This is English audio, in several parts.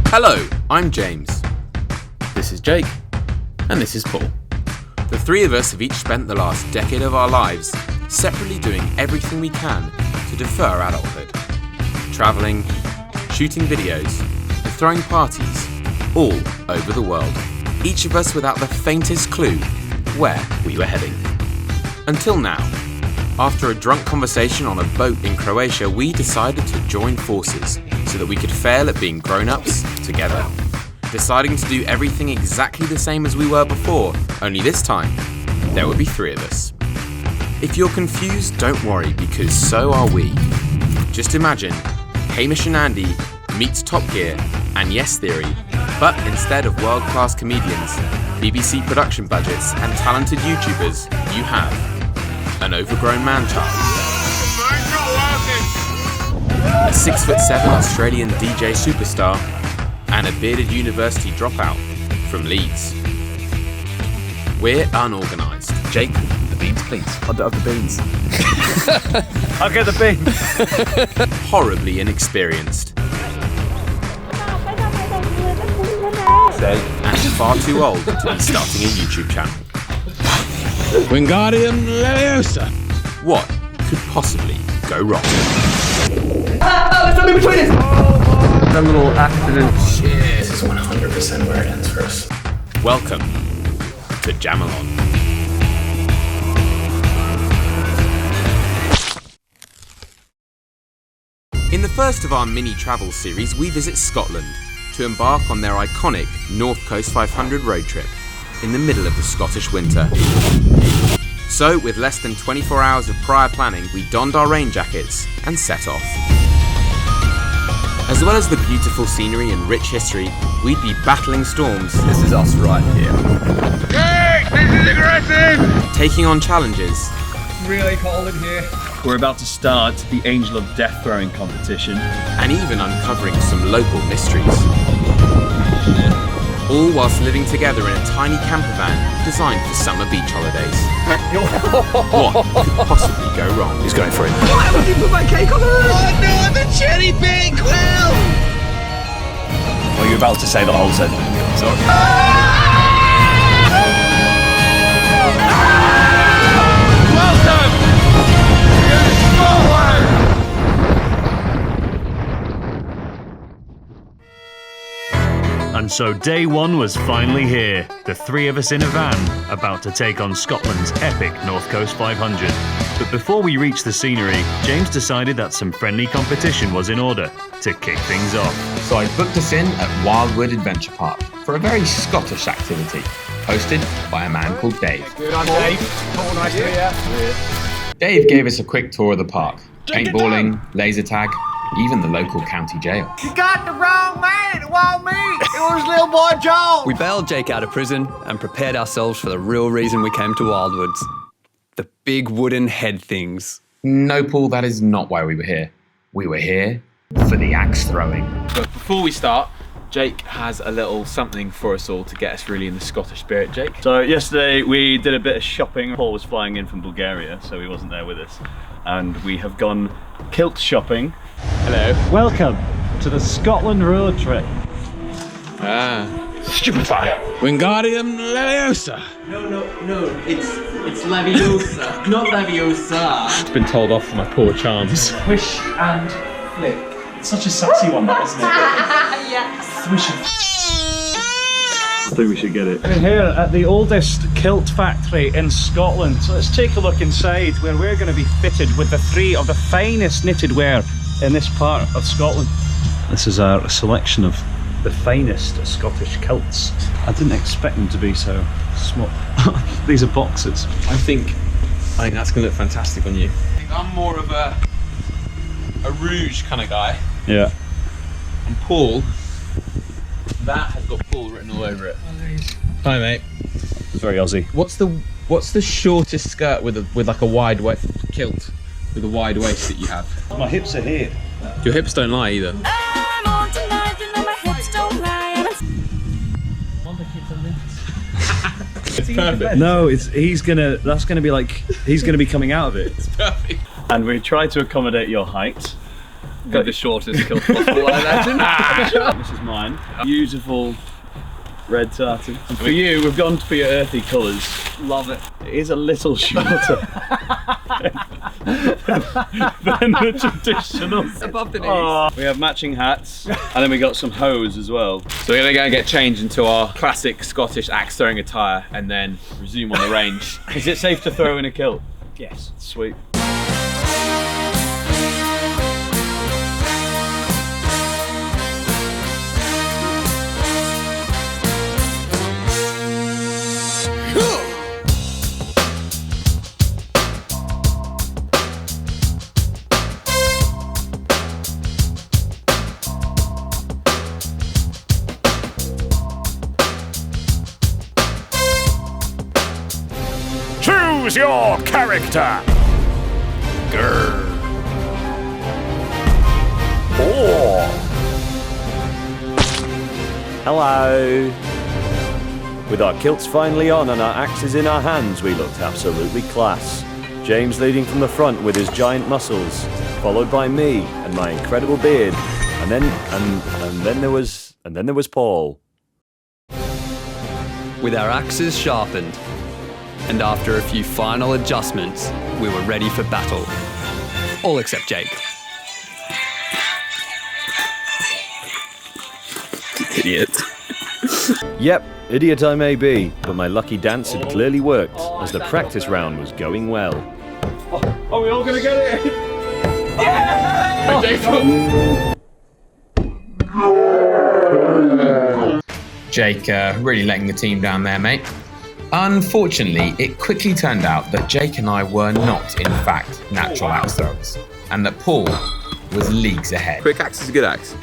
Hello, I'm James. This is Jake. And this is Paul. The three of us have each spent the last decade of our lives separately doing everything we can to defer adulthood. Travelling, shooting videos, and throwing parties all over the world. Each of us without the faintest clue where we were heading. Until now, after a drunk conversation on a boat in Croatia, we decided to join forces so that we could fail at being grown-ups together. Deciding to do everything exactly the same as we were before, only this time, there would be three of us. If you're confused, don't worry, because so are we. Just imagine Hamish and Andy meets Top Gear and Yes Theory, but instead of world-class comedians, BBC production budgets and talented YouTubers, you have an overgrown man-child, a 6'7" Australian DJ superstar, and a bearded university dropout from Leeds. We're unorganised. Jake, the beans please. I don't have the beans. I'll get the beans. Horribly inexperienced. And far too old to be starting a YouTube channel. Wingardium Leviosa. What could possibly go wrong? There's something between us! A little accident. Shit, this is 100% where it ends for us. Welcome to Jamalon. In the first of our mini travel series, we visit Scotland to embark on their iconic North Coast 500 road trip in the middle of the Scottish winter. So, with less than 24 hours of prior planning, we donned our rain jackets and set off. As well as the beautiful scenery and rich history, we'd be battling storms. This is us right here. Jake, this is aggressive! Taking on challenges. It's really cold in here. We're about to start the Angel of Death throwing competition. And even uncovering some local mysteries. All whilst living together in a tiny camper van designed for summer beach holidays. What could possibly go wrong? He's going for it. Why would you put my cake on the roof? Oh no, the cherry pink quill! Well, you're about to say the whole sentence. Sorry. Welcome to Scotland! And so day one was finally here. The three of us in a van, about to take on Scotland's epic North Coast 500. But before we reached the scenery, James decided that some friendly competition was in order to kick things off. So I booked us in at Wildwood Adventure Park for a very Scottish activity, hosted by a man called Dave. Good on Dave. Paul, nice to meet you. Dave gave us a quick tour of the park, paintballing, laser tag, even the local county jail. You got the wrong man, it wasn't me. It was little boy Joe. We bailed Jake out of prison and prepared ourselves for the real reason we came to Wildwoods. The big wooden head things. No, Paul, that is not why we were here. We were here for the axe throwing. But before we start, Jake has a little something for us all to get us really in the Scottish spirit. Jake? So yesterday we did a bit of shopping. Paul was flying in from Bulgaria, so he wasn't there with us. And we have gone kilt shopping. Hello. Welcome to the Scotland road trip. Stupefy. Wingardium Leviosa. No, it's Leviosa, not Leviosa. It's been told off for my poor charms. Swish and flick. It's such a sexy one, that isn't it? Yes. Swish and I think we should get it. We're here at the oldest kilt factory in Scotland. So let's take a look inside, where we're going to be fitted with the three of the finest knitted wear in this part of Scotland. This is our selection of the finest Scottish kilts. I didn't expect them to be so small. These are boxes. I think that's going to look fantastic on you. I think I'm more of a rouge kind of guy. Yeah. And Paul, that has got Paul written all over it. Hi mate. It's very Aussie. What's the shortest skirt with like a wide kilt with a wide waist that you have? My hips are here. Your hips don't lie either. It's perfect. No, he's gonna be coming out of it. It's perfect. And we tried to accommodate your height. Got the shortest kilt possible, I imagine. This is mine. Beautiful red tartan. And for you, we've gone for your earthy colours. Love it. It is a little shorter than the traditional. Above the knees. We have matching hats, and then we got some hose as well. So we're gonna go and get changed into our classic Scottish axe throwing attire and then resume on the range. Is it safe to throw in a kilt? Yes. Sweet. Choose your character. Grr. Or. Hello. With our kilts finally on and our axes in our hands, we looked absolutely class. James leading from the front with his giant muscles, followed by me and my incredible beard, and then there was Paul. With our axes sharpened, and after a few final adjustments, we were ready for battle. All except Jake. Idiot. Yep, idiot I may be, but my lucky dance had clearly worked, as the practice round was going well. Are we all gonna get it? Jake, really letting the team down there, mate. Unfortunately, it quickly turned out that Jake and I were not, in fact, natural axe throwers, and that Paul was leagues ahead. Quick axe is a good axe.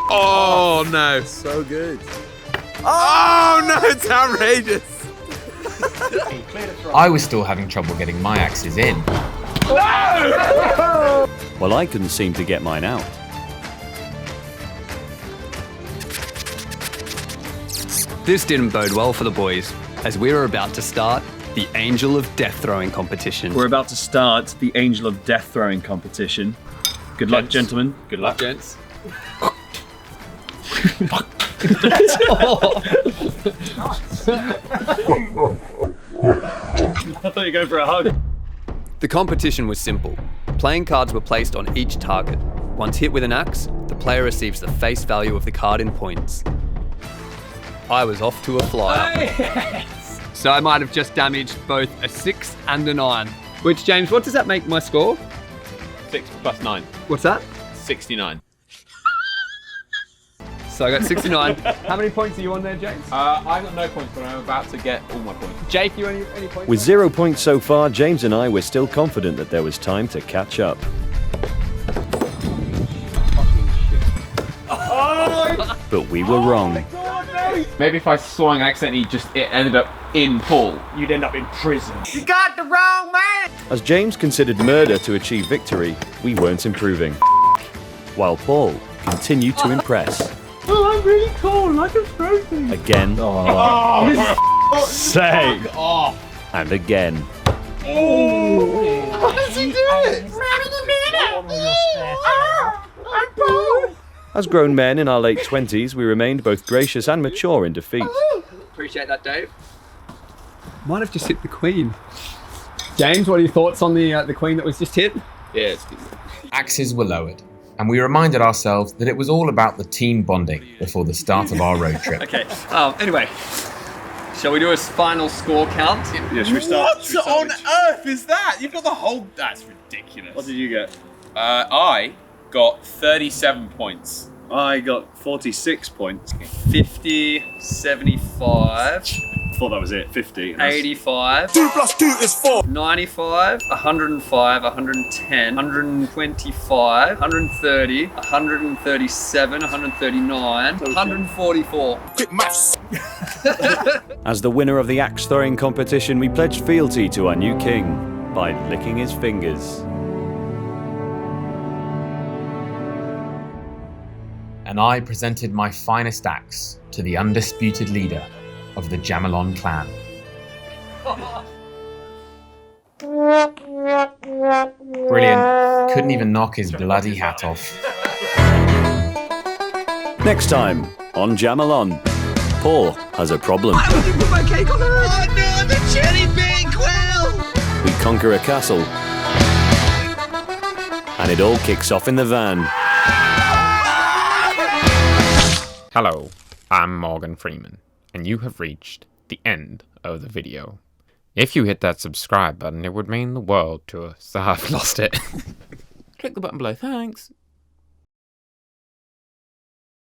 Oh no. So good. Oh no, it's outrageous. I was still having trouble getting my axes in. Well, I couldn't seem to get mine out. This didn't bode well for the boys, as we were about to start the Angel of Death throwing competition. We're about to start the Angel of Death throwing competition. Good luck, gentlemen. Good luck. Gents. I thought you were going for a hug. The competition was simple. Playing cards were placed on each target. Once hit with an axe, the player receives the face value of the card in points. I was off to a flyer. So I might have just damaged both a 6 and a 9. Which, James, what does that make my score? 6 plus 9. What's that? 69. So I got 69. How many points are you on there, James? I got no points, but I'm about to get all my points. Jake, you any points? With 0 points so far, James and I were still confident that there was time to catch up. But we were wrong. Maybe if I swung accidentally, it ended up in Paul. You'd end up in prison. You got the wrong man! As James considered murder to achieve victory, we weren't improving. While Paul continued to impress. Oh, I'm really cool. I can throw things. Again. Sake. And again. How does he do it? As grown men in our late 20s, we remained both gracious and mature in defeat. Appreciate that, Dave. Might have just hit the Queen. James, what are your thoughts on the Queen that was just hit? Yeah, it's good. Axes were lowered, and we reminded ourselves that it was all about the team bonding before the start of our road trip. Okay, anyway. Shall we do a final score count? Yeah, should we start? What on earth is that? You've got the whole... That's ridiculous. What did you get? I got 37 points. I got 46 points. 50, 75, I thought that was it. 50. 85, 2 plus 2 is 4. 95, 105, 110, 125, 130, 137, 139, 144. Quick maths. As the winner of the axe throwing competition, we pledged fealty to our new king by licking his fingers. And I presented my finest axe to the undisputed leader of the Jamalon clan. Brilliant. Couldn't even knock his bloody hat off. Next time on Jamalon, Paul has a problem. Why would you put my cake on the roof? Oh no, the cherry bake quill! We conquer a castle, and it all kicks off in the van. Hello, I'm Morgan Freeman, and you have reached the end of the video. If you hit that subscribe button, it would mean the world to us. I've lost it. Click the button below, thanks.